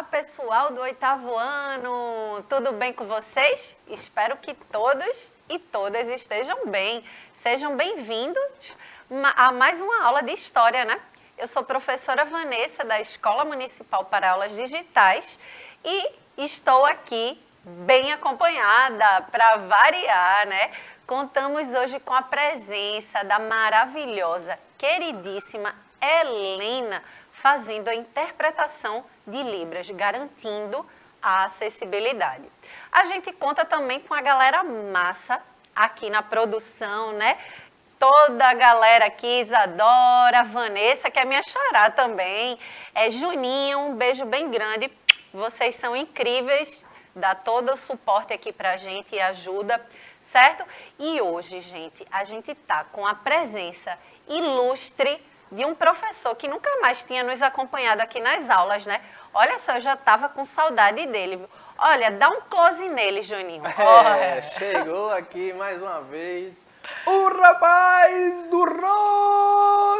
pessoal do oitavo ano, tudo bem com vocês? Espero que todos e todas estejam bem. Sejam bem-vindos a mais uma aula de História, né? Eu sou professora Vanessa da Escola Municipal para Aulas Digitais e estou aqui bem acompanhada para variar, né? Contamos hoje com a presença da maravilhosa, queridíssima Helena, fazendo a interpretação de Libras, garantindo a acessibilidade. A gente conta também com a galera massa aqui na produção, né? Toda a galera aqui, Isadora, Vanessa, que é minha xará também, Juninho, um beijo bem grande. Vocês são incríveis, dá todo o suporte aqui pra gente e ajuda, certo? E hoje, gente, a gente tá com a presença ilustre de um professor que nunca mais tinha nos acompanhado aqui nas aulas, né? Olha só, eu já estava com saudade dele, viu? Olha, dá um close nele, Juninho. Chegou aqui mais uma vez o rapaz do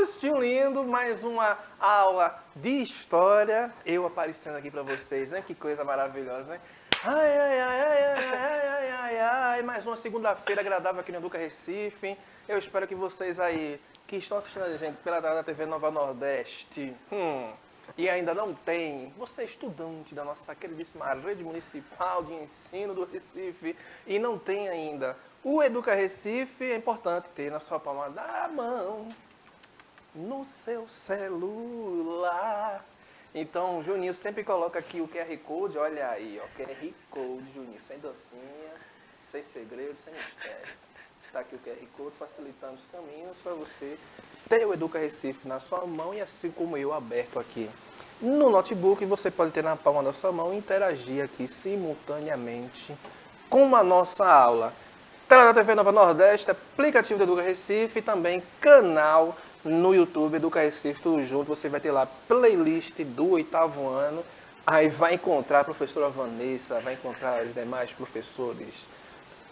rostinho lindo, mais uma aula de história. Eu aparecendo aqui para vocês, né? Que coisa maravilhosa, né? Ai, ai, ai, ai, ai, ai, ai, ai, ai, mais uma segunda-feira agradável aqui no Educa Recife. Eu espero que vocês aí que estão assistindo a gente pela TV Nova Nordeste e ainda não tem, você é estudante da nossa queridíssima Rede Municipal de Ensino do Recife e não tem ainda o Educa Recife, é importante ter na sua palma da mão, no seu celular. Então, Juninho sempre coloca aqui o QR Code, olha aí, ó, QR Code, Juninho, sem docinha, sem segredo, sem mistério. Está aqui o QR Code facilitando os caminhos para você ter o Educa Recife na sua mão e assim como eu aberto aqui no notebook, você pode ter na palma da sua mão e interagir aqui simultaneamente com a nossa aula. Tela da TV Nova Nordeste, aplicativo do Educa Recife e também canal no YouTube Educa Recife, tudo junto. Você vai ter lá playlist do oitavo ano, aí vai encontrar a professora Vanessa, vai encontrar os demais professores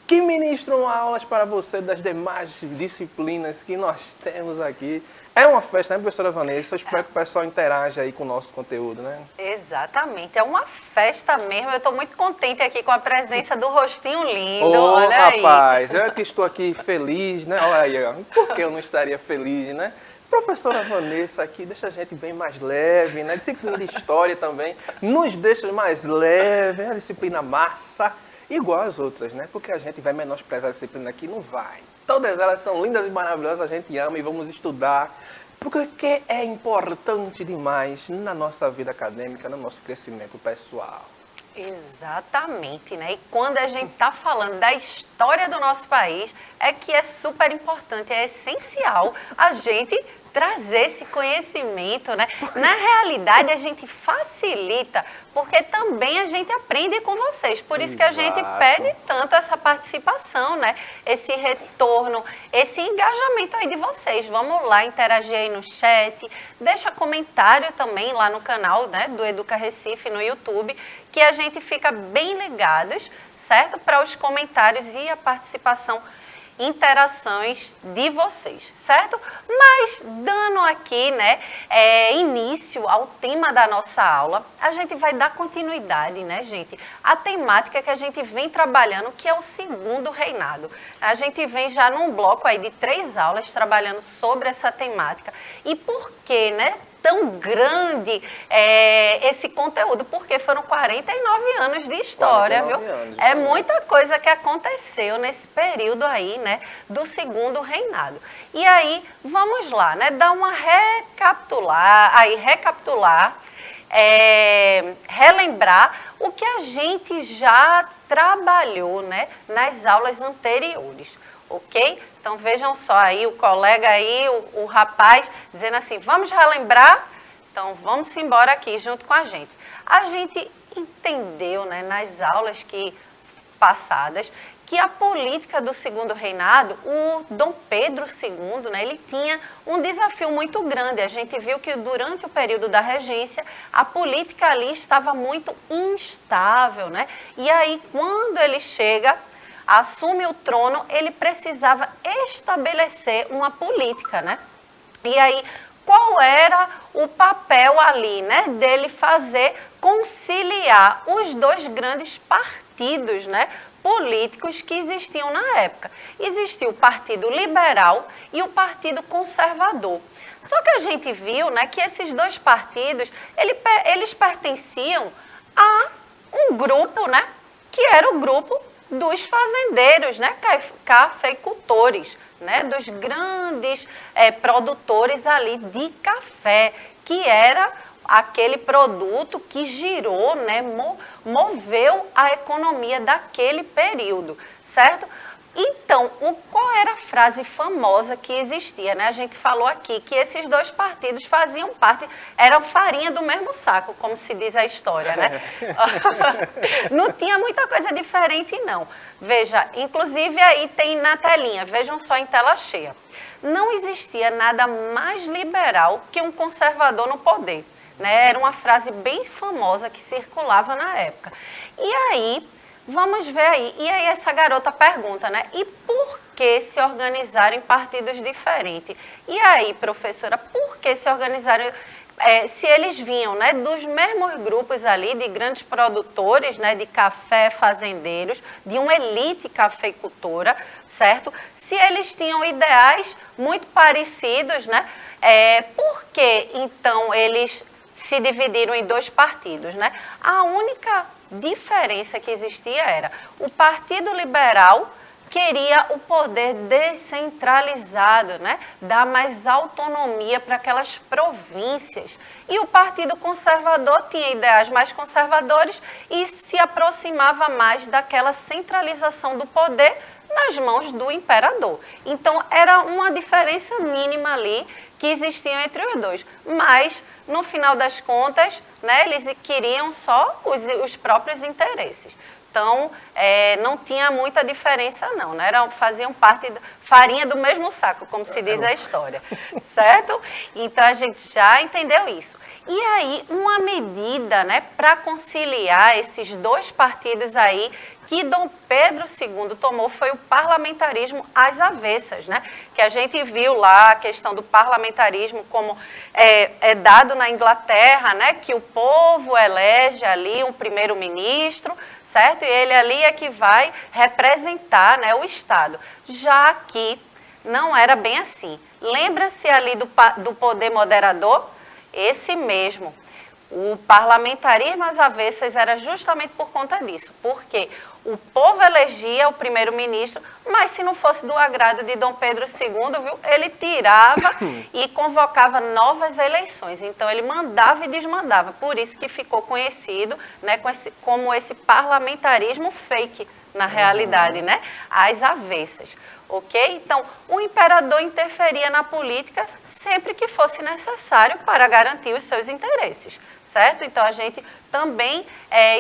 que ministram aulas para você das demais disciplinas que nós temos aqui. É uma festa, né, professora Vanessa? Eu espero que o pessoal interaja aí com o nosso conteúdo, né? Exatamente, é uma festa mesmo. Eu estou muito contente aqui com a presença do rostinho lindo, Ô, olha rapaz, aí. eu que estou aqui feliz, né? Olha aí, ó. Por que eu não estaria feliz, né? Professora Vanessa aqui deixa a gente bem mais leve, né? Disciplina de história também nos deixa mais leve, a disciplina massa. Igual as outras, né? Porque a gente vai menosprezar a disciplina aqui, não vai. Todas elas são lindas e maravilhosas, a gente ama e vamos estudar. Porque é importante demais na nossa vida acadêmica, no nosso crescimento pessoal. Exatamente, né? E quando a gente está falando da história do nosso país, é que é super importante, é essencial a gente trazer esse conhecimento, né? Na realidade, a gente facilita, porque também a gente aprende com vocês. Por isso que a gente pede tanto essa participação, né? Esse retorno, esse engajamento aí de vocês. Vamos lá, interagir aí no chat, deixa comentário também lá no canal, né, do Educa Recife no YouTube, que a gente fica bem ligados, certo? Para os comentários e a participação, interações de vocês, certo? Mas dando aqui, né, início ao tema da nossa aula, a gente vai dar continuidade, né, gente? A temática que a gente vem trabalhando, que é o segundo reinado. A gente vem já num bloco aí de 3 aulas trabalhando sobre essa temática. E por que, né, tão grande esse conteúdo? Porque foram 49 anos de história, viu? É muita coisa que aconteceu nesse período aí, né, do segundo reinado. E aí, vamos lá, né, dar uma recapitular, relembrar o que a gente já trabalhou, né, nas aulas anteriores, ok? Então, vejam só aí, o colega aí, o rapaz, dizendo assim, vamos relembrar? Então, vamos embora aqui junto com a gente. A gente entendeu, né, nas aulas passadas, que a política do segundo reinado, o Dom Pedro II, né, ele tinha um desafio muito grande. A gente viu que durante o período da regência, a política ali estava muito instável, né? E aí, quando ele chega, assume o trono, ele precisava estabelecer uma política, né? E aí, qual era o papel ali, né, dele fazer conciliar os dois grandes partidos, né, políticos que existiam na época. Existia o Partido Liberal e o Partido Conservador. Só que a gente viu, né, que esses dois partidos, eles pertenciam a um grupo, né, que era o grupo dos fazendeiros, né, cafeicultores, né, dos grandes produtores ali de café, que era aquele produto que girou, né, moveu a economia daquele período, certo? Então, qual era a frase famosa que existia, né? A gente falou aqui que esses dois partidos faziam parte, eram farinha do mesmo saco, como se diz a história, né? Não tinha muita coisa diferente, não. Veja, inclusive aí tem na telinha, vejam só em tela cheia. Não existia nada mais liberal que um conservador no poder, né? Era uma frase bem famosa que circulava na época. E aí, vamos ver aí. E aí essa garota pergunta, né? E por que se organizar em partidos diferentes? E aí, professora, por que se organizaram? Se eles vinham, né, dos mesmos grupos ali de grandes produtores, né, de café, fazendeiros, de uma elite cafeicultora, certo? Se eles tinham ideais muito parecidos, né? Por que então eles se dividiram em dois partidos, né? A única diferença que existia era o Partido Liberal queria o poder descentralizado, né? Dar mais autonomia para aquelas províncias. E o Partido Conservador tinha ideais mais conservadores e se aproximava mais daquela centralização do poder nas mãos do imperador. Então, era uma diferença mínima ali que existia entre os dois. Mas, no final das contas, né, eles queriam só os próprios interesses. Então, não tinha muita diferença não, né? Faziam parte, farinha do mesmo saco, como se diz a história, certo? Então, a gente já entendeu isso. E aí, uma medida, né, para conciliar esses dois partidos aí, que Dom Pedro II tomou foi o parlamentarismo às avessas, né? Que a gente viu lá a questão do parlamentarismo como é dado na Inglaterra, né? Que o povo elege ali um primeiro-ministro, certo? E ele ali é que vai representar, né, o Estado. Já que não era bem assim. Lembra-se ali do poder moderador? Esse mesmo. O parlamentarismo às avessas era justamente por conta disso, porque o povo elegia o primeiro-ministro, mas se não fosse do agrado de Dom Pedro II, viu, ele tirava e convocava novas eleições. Então, ele mandava e desmandava. Por isso que ficou conhecido, né, como esse parlamentarismo fake, na realidade, né, às avessas. Ok? Então, o imperador interferia na política sempre que fosse necessário para garantir os seus interesses, certo? Então, a gente também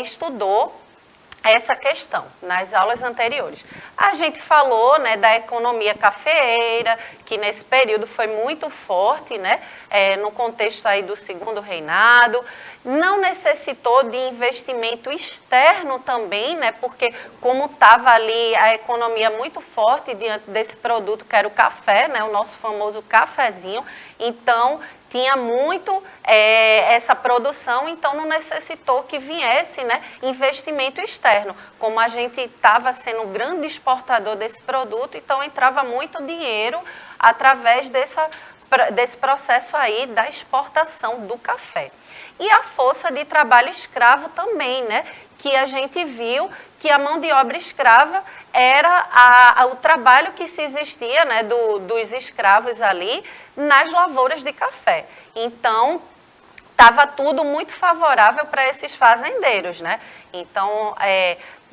estudou essa questão nas aulas anteriores. A gente falou, né, da economia cafeeira, que nesse período foi muito forte, né, no contexto aí do Segundo Reinado. Não necessitou de investimento externo também, né, porque como estava ali a economia muito forte diante desse produto que era o café, né, o nosso famoso cafezinho, então tinha muito essa produção, então não necessitou que viesse, né, investimento externo. Como a gente estava sendo um grande exportador desse produto, então entrava muito dinheiro através desse processo aí da exportação do café. E a força de trabalho escravo também, né, que a gente viu que a mão de obra escrava era o trabalho que se existia, né, dos escravos ali nas lavouras de café. Então, estava tudo muito favorável para esses fazendeiros, né? Então,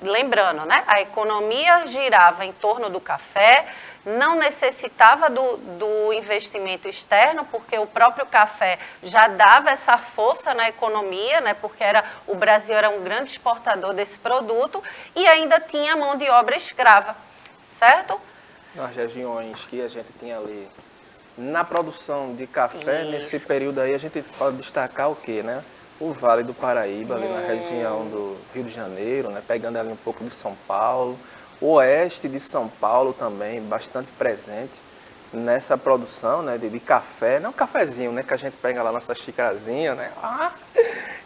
lembrando, né, a economia girava em torno do café, não necessitava do investimento externo, porque o próprio café já dava essa força na economia, né, porque o Brasil era um grande exportador desse produto, e ainda tinha mão de obra escrava, certo? Nas regiões que a gente tinha ali, na produção de café, nesse período aí, a gente pode destacar o quê, né? O Vale do Paraíba, ali na região do Rio de Janeiro, né, pegando ali um pouco de São Paulo, o oeste de São Paulo também, bastante presente nessa produção, né, de café, não um cafezinho, né, que a gente pega lá nossa xicrazinha, né,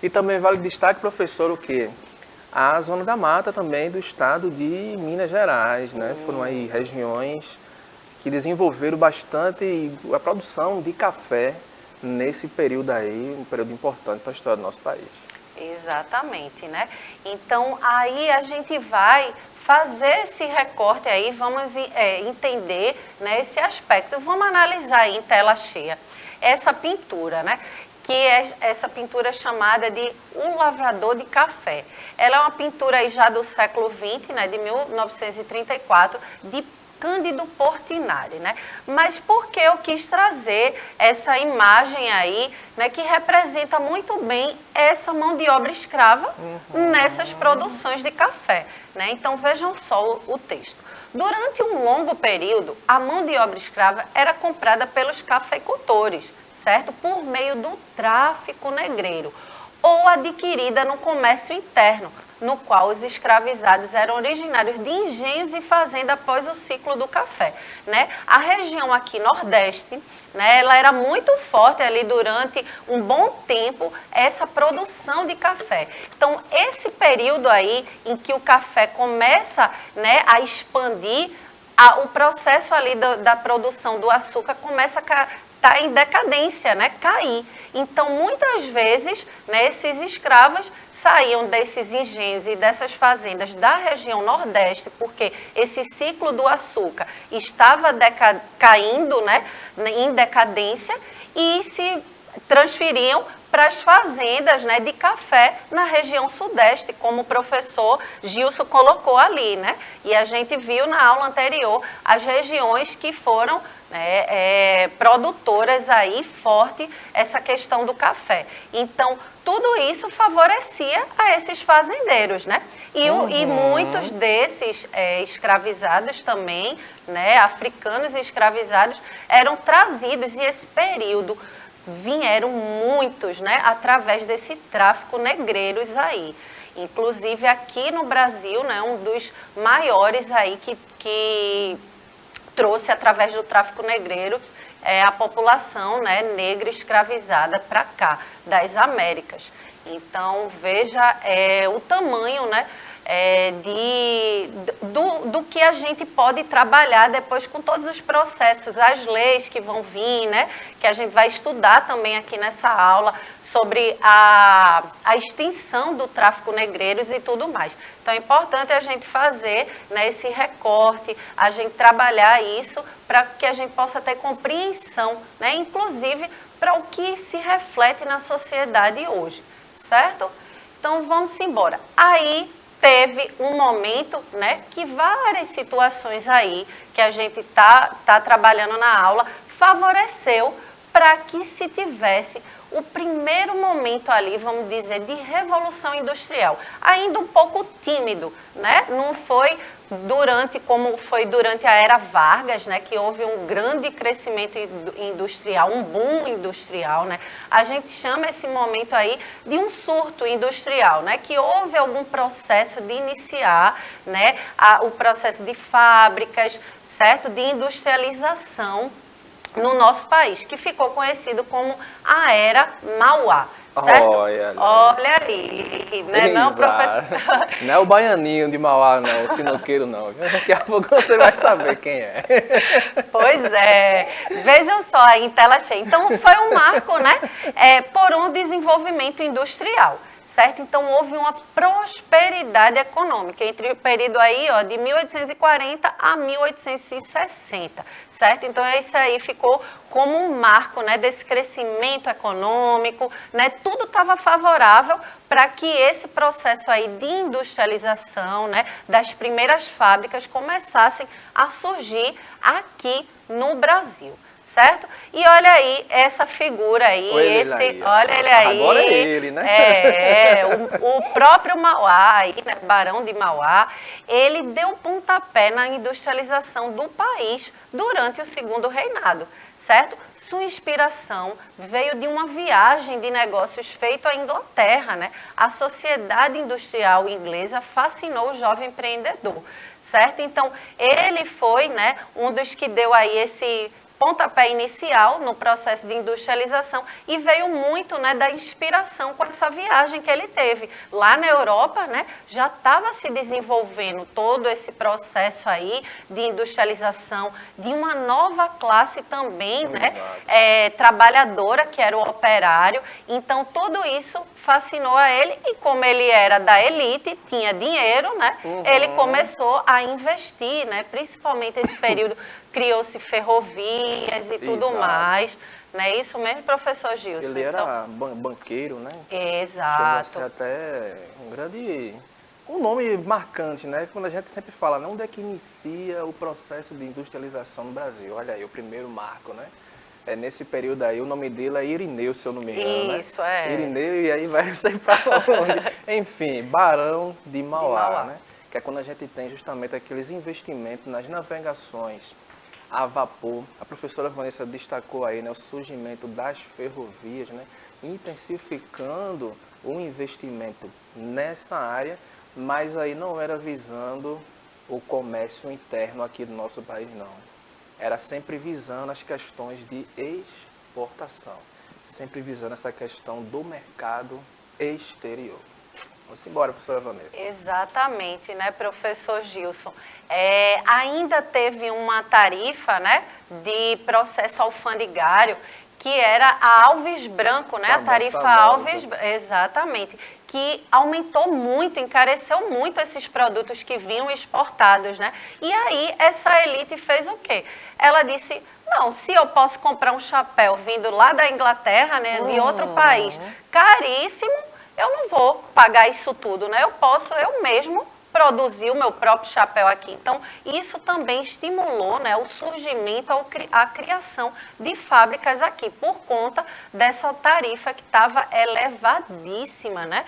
E também vale destaque, professor, o quê? A Zona da Mata também do estado de Minas Gerais, né? Foram aí regiões que desenvolveram bastante a produção de café nesse período aí, um período importante para a história do nosso país. Exatamente, né? Então, aí a gente vai fazer esse recorte aí, vamos entender, né, esse aspecto. Vamos analisar aí em tela cheia essa pintura, né? Que é essa pintura chamada de Um Lavrador de Café. Ela é uma pintura aí já do século XX, né, de 1934, de Cândido Portinari, né? Mas por que eu quis trazer essa imagem aí, né, que representa muito bem essa mão de obra escrava nessas produções de café, né? Então vejam só o texto. Durante um longo período, a mão de obra escrava era comprada pelos cafeicultores, certo? Por meio do tráfico negreiro, ou adquirida no comércio interno, no qual os escravizados eram originários de engenhos e fazendas após o ciclo do café, né? A região aqui nordeste, né, ela era muito forte ali durante um bom tempo, essa produção de café. Então, esse período aí em que o café começa, né, a expandir, o processo ali da produção do açúcar começa a está em decadência, né? Cair. Então, muitas vezes, né, esses escravos saíam desses engenhos e dessas fazendas da região Nordeste, porque esse ciclo do açúcar estava caindo, né, em decadência, e se transferiam para as fazendas, né, de café na região Sudeste, como o professor Gilson colocou ali, né? E a gente viu na aula anterior as regiões que foram, né, produtoras aí forte essa questão do café. Então, tudo isso favorecia a esses fazendeiros, né? E muitos desses escravizados também, né, africanos escravizados, eram trazidos, e esse período vieram muitos, né, através desse tráfico negreiros aí. Inclusive aqui no Brasil, né, um dos maiores aí que trouxe através do tráfico negreiro a população, né, negra escravizada para cá, das Américas. Então, veja o tamanho, né, do que a gente pode trabalhar depois com todos os processos, as leis que vão vir, né, que a gente vai estudar também aqui nessa aula sobre a extinção do tráfico negreiros e tudo mais. Então é importante a gente fazer, né, esse recorte, a gente trabalhar isso para que a gente possa ter compreensão, né, inclusive para o que se reflete na sociedade hoje, certo? Então vamos embora. Aí teve um momento, né, que várias situações aí que a gente tá trabalhando na aula favoreceu para que se tivesse o primeiro momento ali, vamos dizer, de revolução industrial. Ainda um pouco tímido, né? Não foi como foi durante a era Vargas, né, que houve um grande crescimento industrial, um boom industrial, né? A gente chama esse momento aí de um surto industrial, né, que houve algum processo de iniciar, né, o processo de fábricas, certo, de industrialização no nosso país, que ficou conhecido como a Era Mauá. Certo? Olha aí, né, não, professor? Não é o baianinho de Mauá, não, o sinuqueiro, não. Daqui a pouco você vai saber quem é. Pois é, vejam só aí em tela cheia. Então, foi um marco, né, por um desenvolvimento industrial. Certo? Então, houve uma prosperidade econômica entre o período aí, ó, de 1840 a 1860, certo? Então, isso aí ficou como um marco, né, desse crescimento econômico, né? Tudo estava favorável para que esse processo aí de industrialização, né, das primeiras fábricas começassem a surgir aqui no Brasil. Certo? E olha aí essa figura aí, olha ele aí. Agora é ele, né? O próprio Mauá, aí, né, Barão de Mauá, ele deu pontapé na industrialização do país durante o Segundo Reinado, certo? Sua inspiração veio de uma viagem de negócios feita à Inglaterra, né? A sociedade industrial inglesa fascinou o jovem empreendedor, certo? Então, ele foi, né, um dos que deu aí esse pontapé inicial no processo de industrialização e veio muito, né, da inspiração com essa viagem que ele teve. Lá na Europa, né, já estava se desenvolvendo todo esse processo aí de industrialização, de uma nova classe também, né, trabalhadora, que era o operário. Então, tudo isso fascinou a ele e como ele era da elite, tinha dinheiro, né, ele começou a investir, né, principalmente esse período, criou-se ferrovias e tudo mais. Não é isso mesmo, professor Gilson? Ele era banqueiro, né? Exato. Chegou a ser até um nome marcante, né? Quando a gente sempre fala, né? Onde é que inicia o processo de industrialização no Brasil? Olha aí, o primeiro marco, né? É nesse período aí, o nome dele é Irineu, se eu não me engano, né? Isso, é. Irineu, e aí vai sempre para onde? Enfim, Barão de Mauá, né? Que é quando a gente tem justamente aqueles investimentos nas navegações a vapor. A professora Vanessa destacou aí, né, o surgimento das ferrovias, né, intensificando o investimento nessa área, mas aí não era visando o comércio interno aqui do nosso país, não. Era sempre visando as questões de exportação, sempre visando essa questão do mercado exterior. Vamos embora, professora Vanessa. Exatamente, né, professor Gilson? Ainda teve uma tarifa, né, de processo alfandegário, que era a Alves Branco, né, a tarifa Alves, exatamente, que aumentou muito, encareceu muito esses produtos que vinham exportados, né? E aí essa elite fez o quê? Ela disse: não, se eu posso comprar um chapéu vindo lá da Inglaterra, né, de outro país, caríssimo, eu não vou pagar isso tudo, né? Eu posso eu mesmo produzir o meu próprio chapéu aqui. Então, isso também estimulou, né, o surgimento, a criação de fábricas aqui, por conta dessa tarifa que estava elevadíssima, né,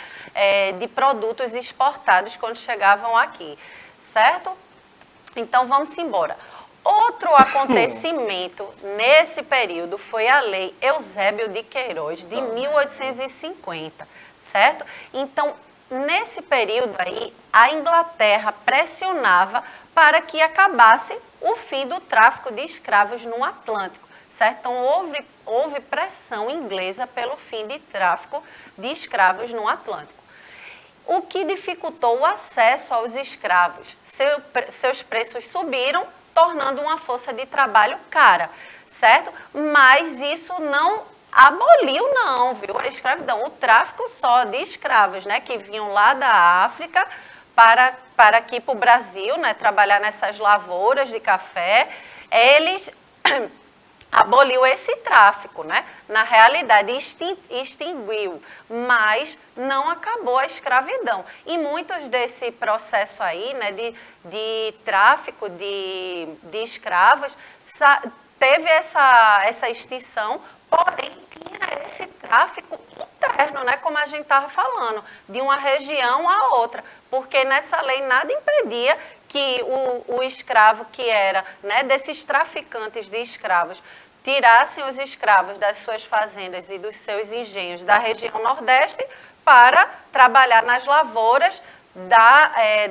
de produtos exportados quando chegavam aqui, certo? Então, vamos embora. Outro acontecimento nesse período foi a Lei Eusébio de Queiroz, de 1850, certo? Então, nesse período aí, a Inglaterra pressionava para que acabasse o fim do tráfico de escravos no Atlântico, certo? Então, houve pressão inglesa pelo fim de tráfico de escravos no Atlântico, o que dificultou o acesso aos escravos. Seus preços subiram, tornando uma força de trabalho cara, certo? Mas isso não aboliu não, viu, a escravidão, o tráfico só de escravos, né, que vinham lá da África para aqui para o Brasil, né, trabalhar nessas lavouras de café, eles aboliu esse tráfico, né, na realidade extinguiu, mas não acabou a escravidão. E muitos desse processo aí, né, de tráfico de escravos, teve essa extinção, porém tinha esse tráfico interno, né, como a gente estava falando, de uma região a outra, porque nessa lei nada impedia que o escravo que era, né, desses traficantes de escravos, tirassem os escravos das suas fazendas e dos seus engenhos da região Nordeste para trabalhar nas lavouras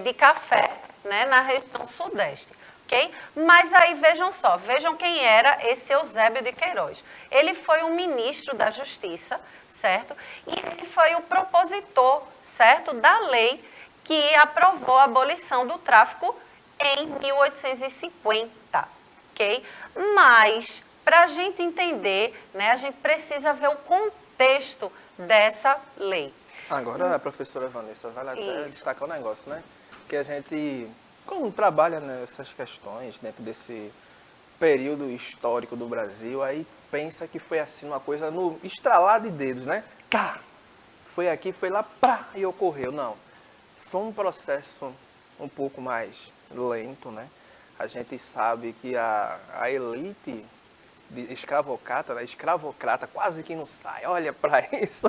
de café, né, na região Sudeste. Okay? Mas aí vejam quem era esse Eusébio de Queiroz. Ele foi um ministro da Justiça, certo? E ele foi o propositor, certo, da lei que aprovou a abolição do tráfico em 1850, ok? Mas, para a gente entender, né, a gente precisa ver o contexto dessa lei. Agora, a professora Vanessa, vale até destacar um negócio, né? Que a gente, como trabalha nessas questões, dentro desse período histórico do Brasil, aí pensa que foi assim uma coisa no estralar de dedos, né? Tá! Foi aqui, foi lá, pá, e ocorreu. Não. Foi um processo um pouco mais lento, né? A gente sabe que a elite de escravocrata, né? Escravocrata quase que não sai, olha para isso,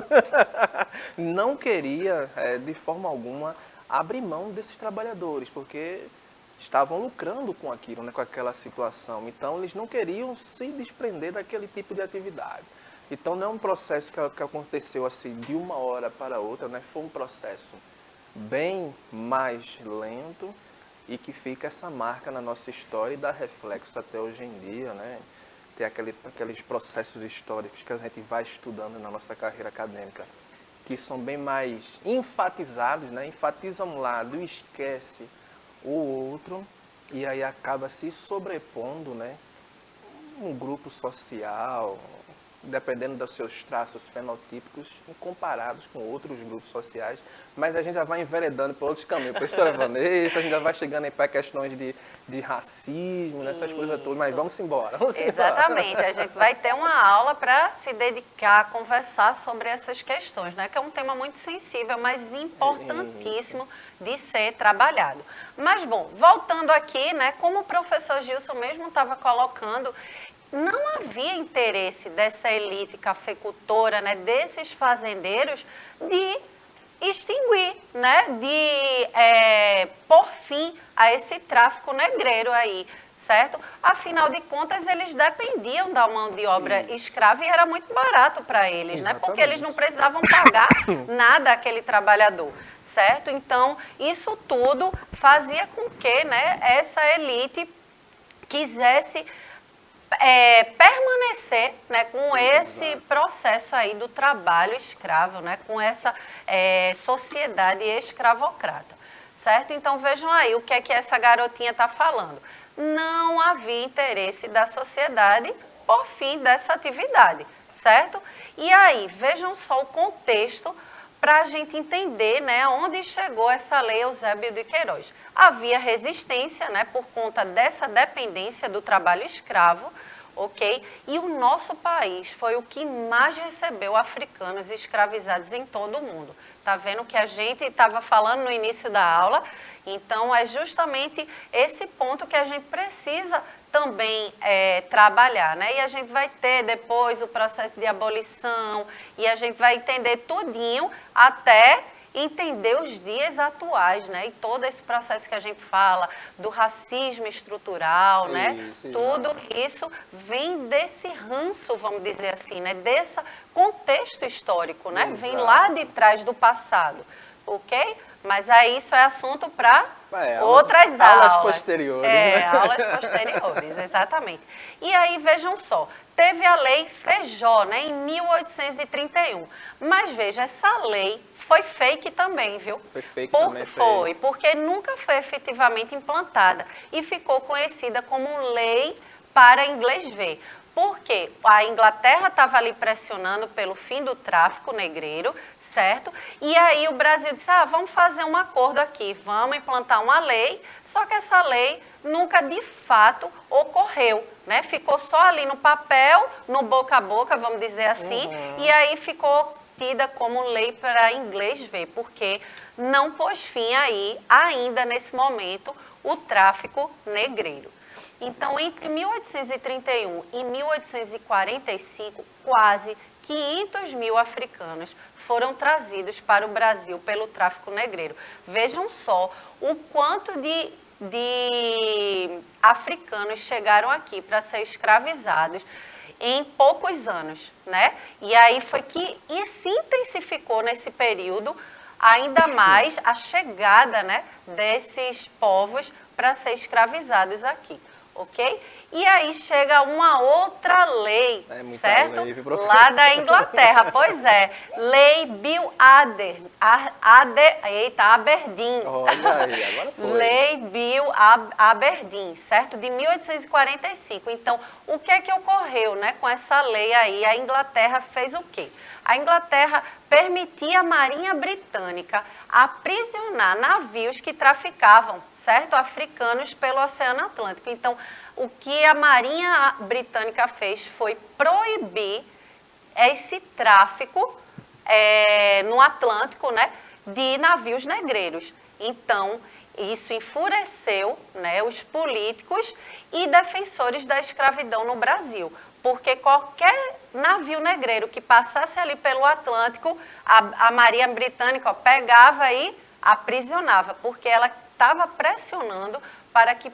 não queria de forma alguma abrir mão desses trabalhadores, porque estavam lucrando com aquilo, né? Com aquela situação. Então eles não queriam se desprender daquele tipo de atividade. Então não é um processo que aconteceu assim de uma hora para outra, né? Foi um processo bem mais lento e que fica essa marca na nossa história e dá reflexo até hoje em dia, né? ter aqueles processos históricos que a gente vai estudando na nossa carreira acadêmica, que são bem mais enfatizados, né? Enfatiza um lado e esquece o outro, e aí acaba se sobrepondo, né? Um grupo social, dependendo dos seus traços fenotípicos, comparados com outros grupos sociais, mas a gente já vai enveredando por outros caminhos. Professora Vanessa, a gente já vai chegando para questões de racismo, nessas coisas todas, mas vamos embora. Exatamente, a gente vai ter uma aula para se dedicar a conversar sobre essas questões, né? Que é um tema muito sensível, mas importantíssimo de ser trabalhado. Mas, bom, voltando aqui, né? Como o professor Gilson mesmo estava colocando, não havia interesse dessa elite cafeicultora, né, desses fazendeiros, de extinguir, né, de pôr fim a esse tráfico negreiro aí, certo? Afinal de contas, eles dependiam da mão de obra escrava e era muito barato para eles, né? Porque eles não precisavam pagar nada àquele trabalhador, certo? Então, isso tudo fazia com que, né, essa elite quisesse permanecer, né, com esse processo aí do trabalho escravo, né, com essa sociedade escravocrata, certo? Então vejam aí o que é que essa garotinha está falando. Não havia interesse da sociedade por fim dessa atividade, certo? E aí, vejam só o contexto para a gente entender, né, onde chegou essa lei Eusébio de Queiroz. Havia resistência, né, por conta dessa dependência do trabalho escravo, ok? E o nosso país foi o que mais recebeu africanos escravizados em todo o mundo. Tá vendo que a gente estava falando no início da aula? Então, é justamente esse ponto que a gente precisa também trabalhar, né? E a gente vai ter depois o processo de abolição e a gente vai entender tudinho até entender os dias atuais, né? E todo esse processo que a gente fala do racismo estrutural, né? Tudo isso vem desse ranço, vamos dizer assim, né? Desse contexto histórico, né? Exato. Vem lá de trás do passado, ok? Mas aí isso é assunto para outras aulas. Aulas posteriores. Né? Aulas posteriores, exatamente. E aí, vejam só, teve a lei Feijó, né, em 1831. Mas veja, essa lei foi fake também, viu? Foi fake também? Foi, porque nunca foi efetivamente implantada e ficou conhecida como Lei para Inglês Ver. Porque a Inglaterra estava ali pressionando pelo fim do tráfico negreiro, certo? E aí o Brasil disse, vamos fazer um acordo aqui, vamos implantar uma lei, só que essa lei nunca de fato ocorreu, né? Ficou só ali no papel, no boca a boca, vamos dizer assim, e aí ficou tida como lei para inglês ver, porque não pôs fim aí, ainda nesse momento, o tráfico negreiro. Então, entre 1831 e 1845, quase 500 mil africanos foram trazidos para o Brasil pelo tráfico negreiro. Vejam só o quanto de africanos chegaram aqui para ser escravizados em poucos anos, né? E aí foi que se intensificou nesse período ainda mais a chegada, né, desses povos para ser escravizados aqui. Ok? E aí chega uma outra lei, certo? Lei, lá da Inglaterra. Pois é, Lei Bill Aberdeen. Olha aí, agora foi. Lei Bill Aberdeen, certo? De 1845. Então, o que é que ocorreu, né, com essa lei aí? A Inglaterra fez o quê? A Inglaterra permitia à Marinha Britânica aprisionar navios que traficavam, certo? Africanos pelo Oceano Atlântico. Então, o que a Marinha Britânica fez foi proibir esse tráfico no Atlântico, né, de navios negreiros. Então, isso enfureceu, né, os políticos e defensores da escravidão no Brasil. Porque qualquer navio negreiro que passasse ali pelo Atlântico, a Marinha Britânica pegava e aprisionava, porque ela estava pressionando para que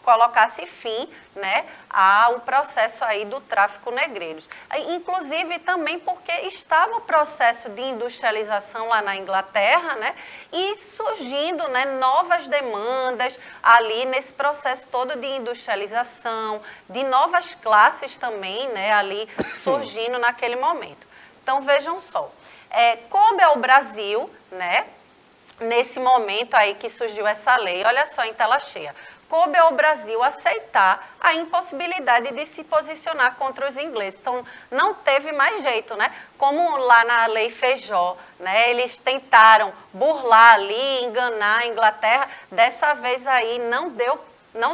colocasse fim, né, ao processo aí do tráfico negreiros. Inclusive também porque estava o processo de industrialização lá na Inglaterra, né, e surgindo, né, novas demandas ali nesse processo todo de industrialização, de novas classes também, né, ali surgindo naquele momento. Então vejam só, coube ao Brasil, né, nesse momento aí que surgiu essa lei, olha só em tela cheia, coube ao Brasil aceitar a impossibilidade de se posicionar contra os ingleses. Então, não teve mais jeito, né? Como lá na Lei Feijó, né? Eles tentaram burlar ali, enganar a Inglaterra, dessa vez aí não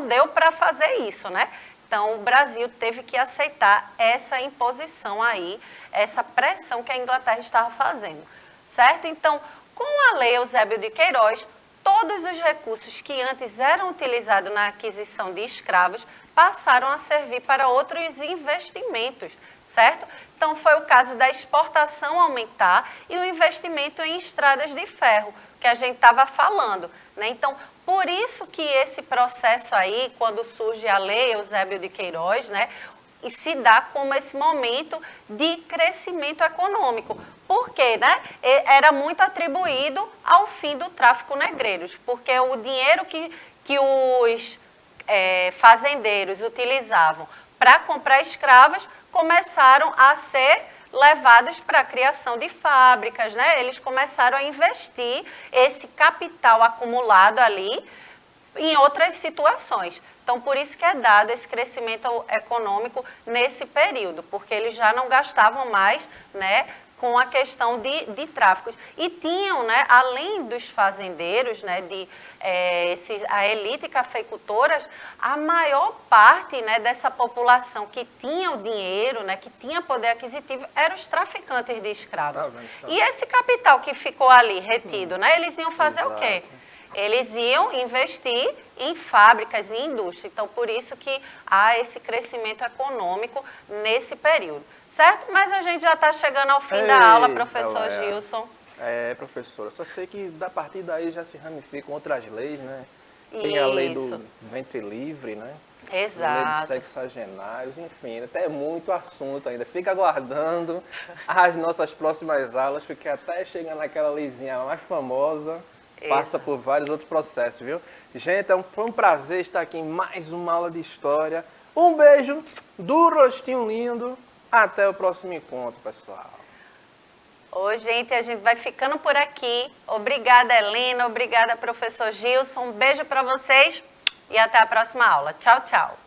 deu para fazer isso, né? Então, o Brasil teve que aceitar essa imposição aí, essa pressão que a Inglaterra estava fazendo, certo? Então, com a Lei Eusébio de Queiroz, todos os recursos que antes eram utilizados na aquisição de escravos passaram a servir para outros investimentos, certo? Então, foi o caso da exportação aumentar e o investimento em estradas de ferro, que a gente estava falando, né? Então, por isso que esse processo aí, quando surge a Lei Eusébio de Queiroz, né, e se dá como esse momento de crescimento econômico. Por quê, né? Era muito atribuído ao fim do tráfico negreiros, porque o dinheiro que os fazendeiros utilizavam para comprar escravos começaram a ser levados para a criação de fábricas, né? Eles começaram a investir esse capital acumulado ali em outras situações. Então, por isso que é dado esse crescimento econômico nesse período, porque eles já não gastavam mais, né, com a questão de tráficos. E tinham, né, além dos fazendeiros, né, a elite cafeicultora, a maior parte, né, dessa população que tinha o dinheiro, né, que tinha poder aquisitivo, eram os traficantes de escravos. E esse capital que ficou ali retido, né, eles iam fazer o quê? Eles iam investir em fábricas e indústria. Então, por isso que há esse crescimento econômico nesse período. Certo? Mas a gente já está chegando ao fim da aula, professor Gilson. Professora, só sei que a partir daí já se ramificam outras leis, né? Tem a lei do ventre livre, né? Exato. Lei de sexagenários, enfim, até muito assunto ainda. Fica aguardando as nossas próximas aulas, porque até chegar naquela leizinha mais famosa, passa por vários outros processos, viu? Gente, foi um prazer estar aqui em mais uma aula de história. Um beijo do rostinho lindo. Até o próximo encontro, pessoal. Ô, gente, a gente vai ficando por aqui. Obrigada, Helena. Obrigada, professor Gilson. Um beijo para vocês e até a próxima aula. Tchau, tchau.